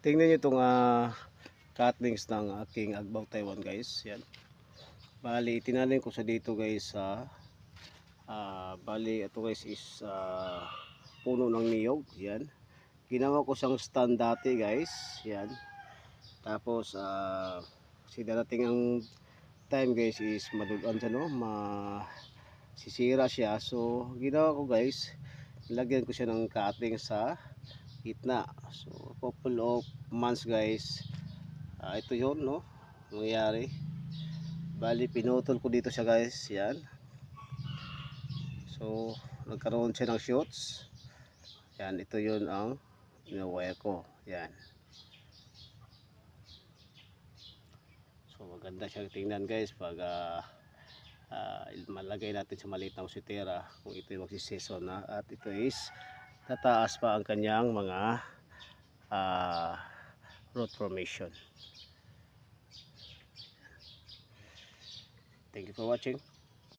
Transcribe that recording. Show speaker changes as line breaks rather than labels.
Tingnan niyo itong cutlings ng aking Agbaw Taiwan guys. Yan. Bali, itinanim ko sa dito guys sa bali ito guys is puno ng niyog. Yan. Ginawa ko siyang stand dati guys. Yan. Tapos darating ang time guys is madugan siya, no? Sisira siya. So ginawa ko guys, lagyan ko siya ng cutting sa gitna. So couple of months guys, ito yun, no, nangyayari. Bali pinutol ko dito siya guys. Yan. So nagkaroon siya ng shoots. Yan, ito yun ang inawire ko. Yan. So maganda siya tingnan guys pag malagay natin sa maliit na musitera kung ito yung magsiseason na, at ito is tataas pa ang kanyang mga root formation. Thank you for watching.